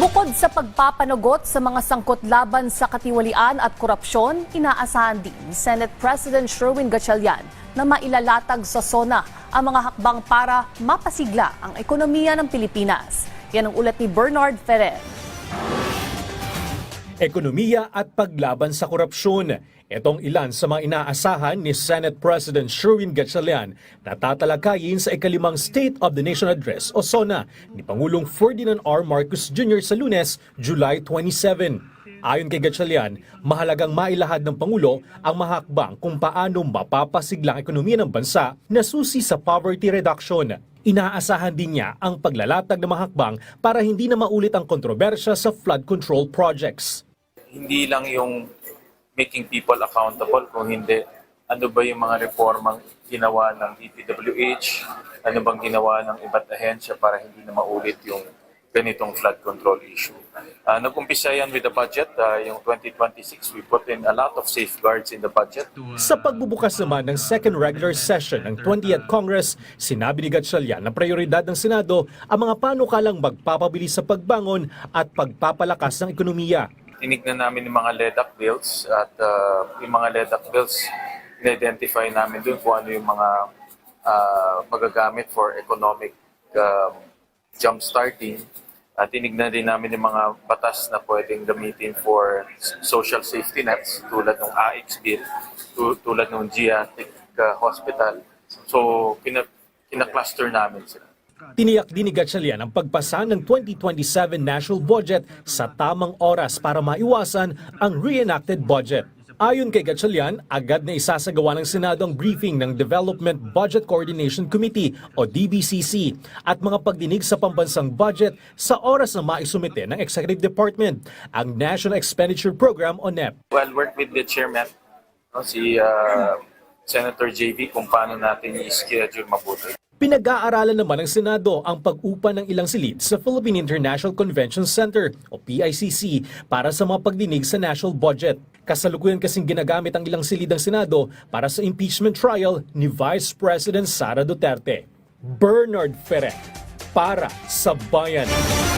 Bukod sa pagpapanagot sa mga sangkot laban sa katiwalian at korupsyon, inaasahan din ni Senate President Sherwin Gatchalian na mailalatag sa SONA ang mga hakbang para mapasigla ang ekonomiya ng Pilipinas. Yan ang ulat ni Bernard Ferrer. Ekonomiya at paglaban sa korupsyon. Itong ilan sa mga inaasahan ni Senate President Sherwin Gatchalian na tatalakayin sa ikalimang State of the Nation Address o SONA ni Pangulong Ferdinand R. Marcos Jr. sa Lunes, July 27. Ayon kay Gatchalian, mahalagang mailahad ng Pangulo ang mahakbang kung paano mapapasiglang ekonomiya ng bansa na susi sa poverty reduction. Inaasahan din niya ang paglalatag ng mahakbang para hindi na maulit ang kontrobersya sa flood control projects. Hindi lang yung making people accountable, kung hindi, ano ba yung mga reformang ginawa ng DPWH, ano bang ginawa ng iba't ahensya para hindi na maulit yung ganitong flood control issue. Nag-umpisa yan with the budget, yung 2026, we put in a lot of safeguards in the budget. Sa pagbubukas naman ng second regular session ng 20th Congress, sinabi ni Gatchalian na prioridad ng Senado ang mga panukalang magpapabilis sa pagbangon at pagpapalakas ng ekonomiya. Tinignan namin yung mga LEDAC bills at yung mga LEDAC bills, in-identify namin dun kung ano yung mga magagamit for economic jump-starting. At tinignan din namin yung mga batas na pwedeng gamitin for social safety nets tulad ng AIX bill, tulad ng Giatic Hospital. So, kinakluster namin sila. Tiniyak din ni Gatchalian ang pagpasa ng 2027 national budget sa tamang oras para maiwasan ang reenacted budget. Ayon kay Gatchalian, agad na isasagawa ng Senado ang briefing ng Development Budget Coordination Committee o DBCC at mga pagdinig sa pambansang budget sa oras na maisumite ng Executive Department, ang National Expenditure Program o NEP. Well, work with the chairman, si Senator JV, kung paano natin i-schedule mabuti. Pinag-aaralan naman ng Senado ang pag-upa ng ilang silid sa Philippine International Convention Center o PICC para sa mga pagdinig sa national budget. Kasalukuyan kasing ginagamit ang ilang silid ng Senado para sa impeachment trial ni Vice President Sara Duterte. Bernard Ferrer para sa Bayan.